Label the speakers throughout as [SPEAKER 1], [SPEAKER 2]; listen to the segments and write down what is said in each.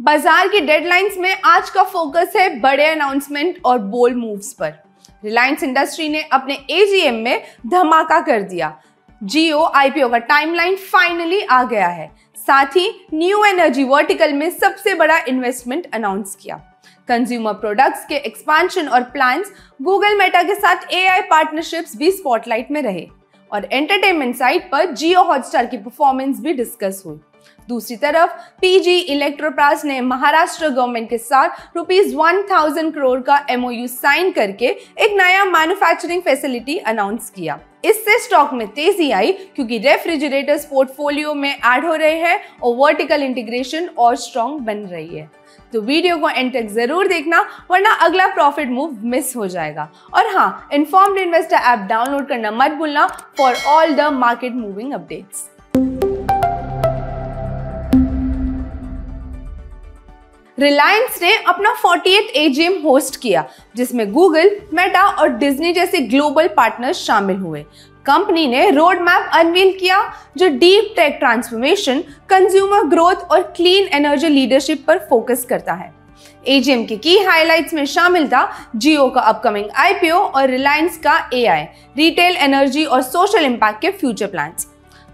[SPEAKER 1] बाजार की डेडलाइंस में आज का फोकस है बड़े अनाउंसमेंट और बोल्ड मूव्स पर। रिलायंस इंडस्ट्री ने अपने एजीएम में धमाका कर दिया। जियो आईपीओ का टाइमलाइन फाइनली आ गया है। साथ ही न्यू एनर्जी वर्टिकल में सबसे बड़ा इन्वेस्टमेंट अनाउंस किया। कंज्यूमर प्रोडक्ट्स के एक्सपेंशन और प्लान्स, गूगल मेटा के साथ एआई पार्टनरशिप्स भी स्पॉटलाइट में रहे और एंटरटेनमेंट साइड पर जियो हॉटस्टार की परफॉर्मेंस भी डिस्कस हुई। दूसरी तरफ पीजी इलेक्ट्रोप्लास्ट ने महाराष्ट्र गवर्नमेंट के साथ ₹1000 करोड़ का एमओयू साइन करके एक नया मैन्युफैक्चरिंग फैसिलिटी अनाउंस किया। इससे स्टॉक में तेजी आई क्योंकि रेफ्रिजरेटर्स पोर्टफोलियो में ऐड हो रहे हैं और वर्टिकल इंटीग्रेशन और स्ट्रॉन्ग बन रही है। तो वीडियो को एंड तक जरूर देखना, वरना अगला प्रॉफिट मूव मिस हो जाएगा। और हाँ, इन्फॉर्म्ड इन्वेस्टर ऐप डाउनलोड करना मत भूलना for all the market moving updates. Reliance ने अपना 48th एजीएम होस्ट किया, जिसमें गूगल, मेटा और डिज्नी जैसे ग्लोबल पार्टनर्स शामिल हुए। कंपनी ने रोड मैप अनवील किया जो deep tech transformation, consumer growth और क्लीन एनर्जी लीडरशिप पर फोकस करता है। एजीएम की हाइलाइट्स में शामिल था जियो का अपकमिंग आईपीओ और रिलायंस का एआई, रिटेल, एनर्जी और सोशल इंपैक्ट के फ्यूचर प्लान्स।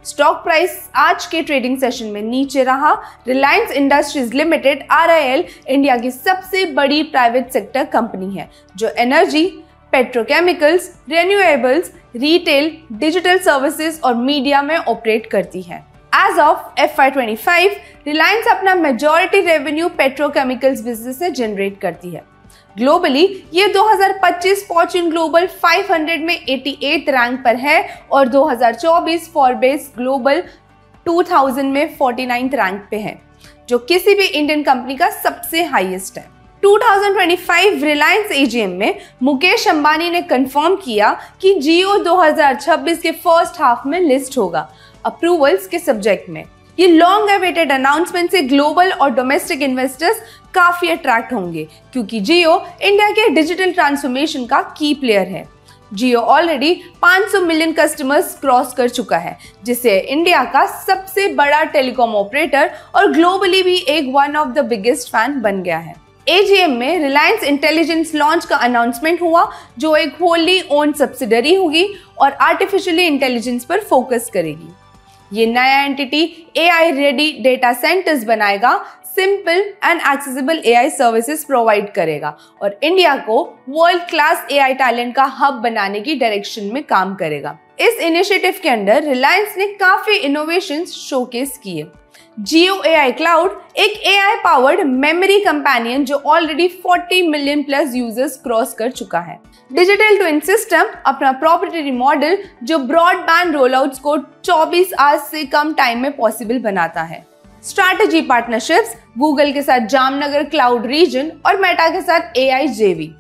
[SPEAKER 1] स्टॉक प्राइस आज के ट्रेडिंग सेशन में नीचे रहा। Reliance industries limited RIL India की सबसे बड़ी प्राइवेट सेक्टर कंपनी है जो energy, petrochemicals, renewables, retail, digital services और मीडिया में ऑपरेट करती है। एज ऑफ FY25 रिलायंस अपना मेजॉरिटी रेवेन्यू पेट्रोकेमिकल्स बिजनेस से जनरेट करती है। ग्लोबली ये 2025 फॉर्च्यून ग्लोबल 500 में 88th रैंक पर है और 2024 फॉर्ब्स ग्लोबल 2000 में 49th रैंक पे है, जो किसी भी इंडियन कंपनी का सबसे हाईएस्ट है। 2025 रिलायंस एजीएम में मुकेश अंबानी ने कंफर्म किया कि जियो 2026 के फर्स्ट हाफ में लिस्ट होगा, अप्रूवल्स के सब्जेक्ट में। ये लॉन्ग अवेटेड अनाउंसमेंट से ग्लोबल और डोमेस्टिक इन्वेस्टर्स काफी अट्रैक्ट होंगे क्योंकि जियो इंडिया के डिजिटल ट्रांसफॉर्मेशन का की प्लेयर है। जियो ऑलरेडी 500 मिलियन कस्टमर्स क्रॉस कर चुका है, जिससे इंडिया का सबसे बड़ा टेलीकॉम ऑपरेटर और ग्लोबली भी एक one of the biggest fan बन गया है। एजीएम में रिलायंस इंटेलिजेंस लॉन्च का अनाउंसमेंट हुआ, जो एक होली ओन सब्सिडरी होगी और आर्टिफिशियली इंटेलिजेंस पर फोकस करेगी। ये नया entity AI ready data centres बनाएगा, simple and accessible AI services provide करेगा और इंडिया को वर्ल्ड क्लास एआई टैलेंट का हब बनाने की डायरेक्शन में काम करेगा। इस इनिशिएटिव के अंदर रिलायंस ने काफी इनोवेशंस शोकेस किए। जियो एआई क्लाउड एक एआई पावर्ड मेमोरी कंपेनियन जो already 40 million plus users cross कर चुका है। डिजिटल ट्विन सिस्टम अपना प्रोप्राइटरी मॉडल जो ब्रॉडबैंड रोलआउट्स को 24 आवर्स से कम टाइम में पॉसिबल बनाता है। स्ट्रैटेजी पार्टनरशिप्स, गूगल के साथ जामनगर क्लाउड रीजन और मेटा के साथ AI JV.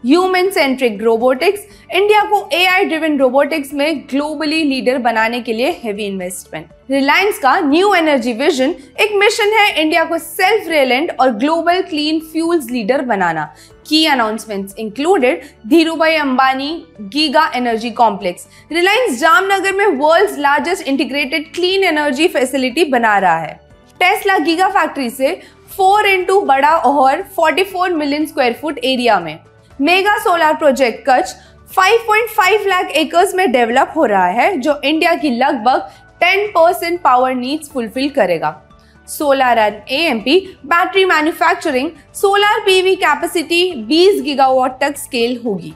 [SPEAKER 1] Human centric robotics, India को एआई ड्रिवन रोबोटिक्स में ग्लोबली लीडर बनाने के लिए हेवी इन्वेस्टमेंट। रिलायंस का न्यू एनर्जी विजन एक मिशन है इंडिया को सेल्फ रिलायंट और ग्लोबल क्लीन फ्यूल्स लीडर बनाना। Key announcements included Dhirubhai Ambani giga energy complex. Reliance Jamnagar में world's largest integrated clean energy facility बना रहा है। टेस्ला गीगा फैक्ट्री से 4x बड़ा और 44 मिलियन स्क्वायर फुट एरिया में। Mega solar project Kutch 5.5 lakh acres में डेवलप हो रहा है, जो इंडिया की लगभग 10% पावर नीड्स फुलफिल करेगा। Solar and AMP battery manufacturing, solar PV capacity 20 gigawatt तक स्केल होगी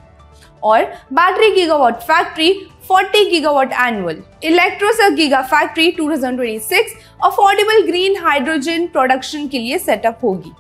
[SPEAKER 1] और battery gigawatt factory 40 gigawatt annual. Electrolyser giga factory 2026 affordable green hydrogen production के लिए सेटअप होगी।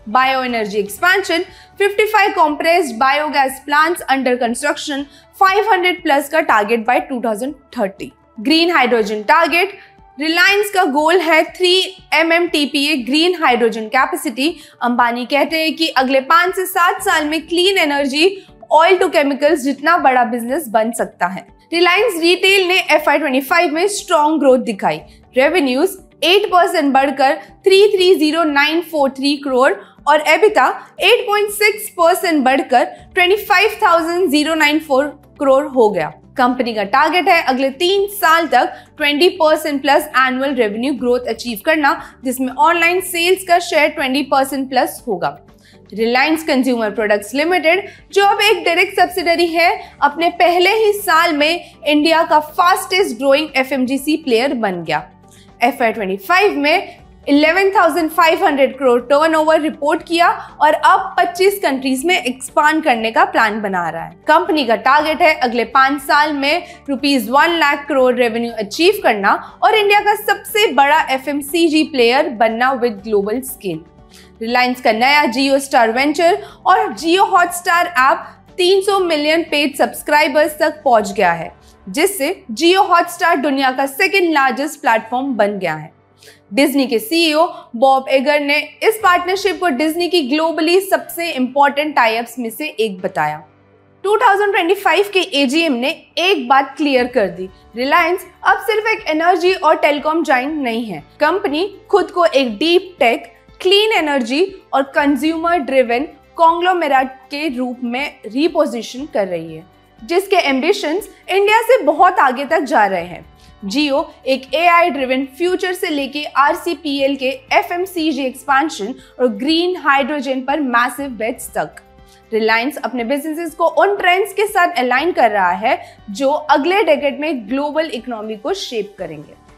[SPEAKER 1] Bio energy expansion, 55 compressed biogas plants under construction, 500 plus का target by 2030। Green hydrogen target, Reliance का goal है 3 MMTPA green hydrogen capacity. Ambani कहते हैं कि अगले 5 से 7 साल में clean energy oil to chemicals जितना बड़ा बिजनेस बन सकता है। रिलायंस रिटेल ने FY25 में स्ट्रॉन्ग ग्रोथ दिखाई। रेवेन्यूज 8% बढ़कर 330,943 करोड़ और EBITDA 8.6% बढ़कर 25,094 करोड़ हो गया। कंपनी का टारगेट है अगले 3 साल तक 20% plus annual revenue growth achieve करना, जिसमें ऑनलाइन सेल्स का शेयर 20% प्लस होगा। रिलायंस कंज्यूमर प्रोडक्ट्स लिमिटेड, जो अब एक डायरेक्ट सब्सिडरी है, अपने पहले ही साल में इंडिया का फास्टेस्ट ग्रोइंग एफएमजीसी प्लेयर बन गया। FY25 में 11,500 करोड़ टर्नओवर रिपोर्ट किया और अब 25 कंट्रीज में एक्सपांड करने का प्लान बना रहा है। कंपनी का टारगेट है अगले 5 साल में ₹1 लाख करोड़ रेवेन्यू अचीव करना और इंडिया का सबसे बड़ा FMCG प्लेयर बनना विद ग्लोबल स्केल। रिलायंस का नया जियो स्टार वेंचर और Jio Hotstar app 300 million paid subscribers तक पहुंच गया है, जिससे जियो हॉटस्टार दुनिया का सेकंड लार्जेस्ट प्लेटफॉर्म बन गया है। डिज्नी के CEO बॉब एगर ने इस पार्टनरशिप को डिज्नी की ग्लोबली सबसे इंपॉर्टेंट टाई-अप्स में से एक बताया। 2025 के AGM ने एक बात क्लियर कर दी, रिलायंस अब सिर्फ एक एनर्जी और टेलीकॉम जायंट नहीं है। कंपनी खुद को एक डीप टेक, क्लीन एनर्जी और कंज्यूमर ड्रिवन कॉन्ग्लोमेरेट के रूप में रीपोजिशन कर रही है, जिसके एम्बिशंस इंडिया से बहुत आगे तक जा रहे हैं। जियो एक AI ड्रिवन फ्यूचर से लेके RCPL के FMCG एक्सपेंशन और ग्रीन हाइड्रोजन पर मैसिव बेट्स तक। रिलायंस अपने बिजनेसेस को उन ट्रेंड्स के साथ अलाइन कर रहा है जो अगले डेकेड में ग्लोबल इकोनॉमी को शेप करेंगे।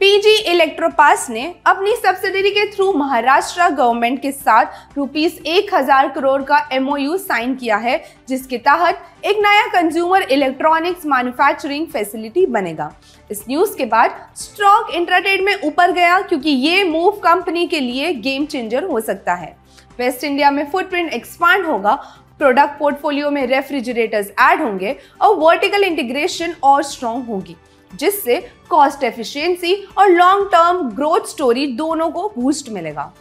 [SPEAKER 1] PG इलेक्ट्रोपास ने अपनी सब्सिडरी के थ्रू महाराष्ट्र गवर्नमेंट के साथ ₹1,000 करोड़ का MOU साइन किया है, जिसके तहत एक नया कंज्यूमर इलेक्ट्रॉनिक्स मैन्युफैक्चरिंग फैसिलिटी बनेगा। इस न्यूज के बाद स्टॉक इंट्राडे में ऊपर गया, क्योंकि ये मूव कंपनी के लिए गेम चेंजर हो सकता है। वेस्ट इंडिया में फुटप्रिंट एक्सपांड होगा, प्रोडक्ट पोर्टफोलियो में रेफ्रिजरेटर्स ऐड होंगे और वर्टिकल इंटीग्रेशन और स्ट्रॉन्ग होगी, जिससे कॉस्ट एफिशिएंसी और लॉन्ग टर्म ग्रोथ स्टोरी दोनों को बूस्ट मिलेगा।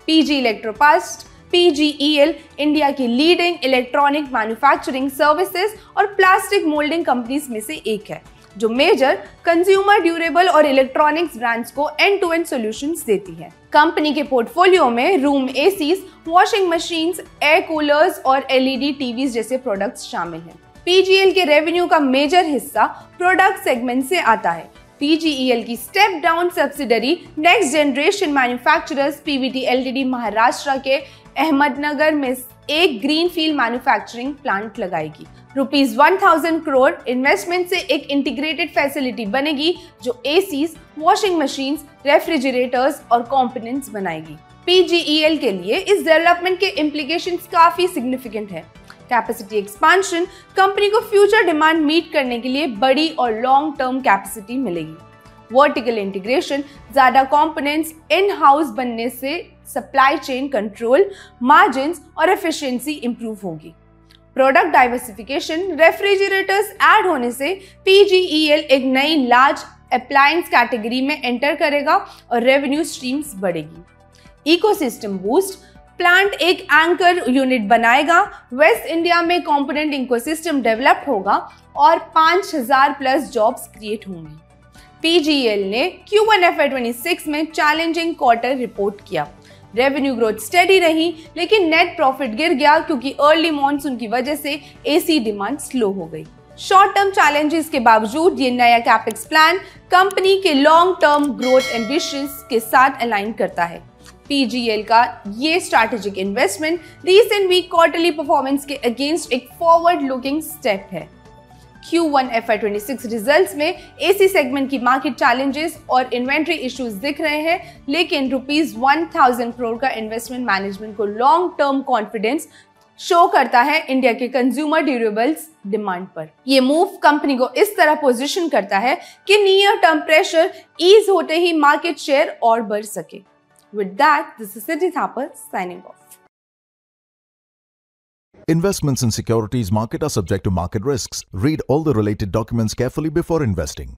[SPEAKER 1] PG इलेक्ट्रोपास्ट PGEL इंडिया की लीडिंग इलेक्ट्रॉनिक मैन्युफैक्चरिंग सर्विसेज और प्लास्टिक मोल्डिंग कंपनीज में से एक है, जो मेजर कंज्यूमर ड्यूरेबल और इलेक्ट्रॉनिक्स ब्रांड्स को एंड टू एंड सॉल्यूशंस देती है। कंपनी के पोर्टफोलियो में room ACs, washing machines, air coolers और LED TVs जैसे प्रोडक्ट्स शामिल हैं। PGEL के रेवेन्यू का मेजर हिस्सा प्रोडक्ट सेगमेंट से आता है। PGEL की step down subsidiary next generation manufacturers PVT LTD Maharashtra के अहमदनगर में एक ग्रीनफील्ड मैन्युफैक्चरिंग प्लांट लगाएगी। ₹1,000 करोड़ इन्वेस्टमेंट से एक इंटीग्रेटेड फैसिलिटी बनेगी, जो ACs, वॉशिंग मशीन्स, रेफ्रिजरेटर्स और कंपोनेंट्स बनाएगी। PGEL के लिए इस डेवलपमेंट के इम्प्लीकेशंस काफी सिग्निफिकेंट है। कैपेसिटी एक्सपांशन कंपनी को फ्यूचर डिमांड मीट करने के लिए बड़ी और लॉन्ग टर्म कैपेसिटी मिलेगी। वर्टिकल इंटीग्रेशन, ज्यादा कंपोनेंट्स इन हाउस बनने से सप्लाई चेन कंट्रोल, मार्जिन्स और एफिशिएंसी इंप्रूव होगी। प्रोडक्ट डाइवर्सिफिकेशन, रेफ्रिजरेटर्स ऐड होने से PGEL एक नई लार्ज अप्लायंस कैटेगरी में एंटर करेगा और रेवेन्यू स्ट्रीम्स बढ़ेगी। इकोसिस्टम बूस्ट, प्लांट एक एंकर यूनिट बनाएगा, वेस्ट इंडिया में कंपोनेंट इकोसिस्टम डेवलप होगा और 5,000 प्लस जॉब्स क्रिएट होंगी। PGEL ने Q1 FY26 में चैलेंजिंग क्वार्टर रिपोर्ट किया। रेवेन्यू ग्रोथ स्टेडी रही, लेकिन नेट प्रॉफिट गिर गया क्योंकि अर्ली मॉनसून की वजह से AC डिमांड स्लो हो गई। शॉर्ट टर्म चैलेंजेस के बावजूद ये नया कैपेक्स प्लान कंपनी के लॉन्ग टर्म ग्रोथ एम्बिशंस के साथ अलाइन करता है। PGEL का ये strategic investment recent week quarterly performance के अगेंस्ट एक फॉरवर्ड लुकिंग स्टेप है। Q1 FY26 रिजल्ट्स में AC सेगमेंट की मार्केट चैलेंजेस और इन्वेंट्री इश्यूज दिख रहे हैं, लेकिन ₹1,000 करोड़ का इन्वेस्टमेंट मैनेजमेंट को लॉन्ग टर्म कॉन्फिडेंस शो करता है इंडिया के कंज्यूमर ड्यूरेबल्स डिमांड पर। ये मूव कंपनी को इस तरह पोजीशन करता है कि नियर टर्म प्रेशर ईज होते ही मार्केट शेयर और बढ़ सके। With that, this is Siddhi Thapar signing off.
[SPEAKER 2] Investments in securities market are subject to market risks. Read all the related documents carefully before investing.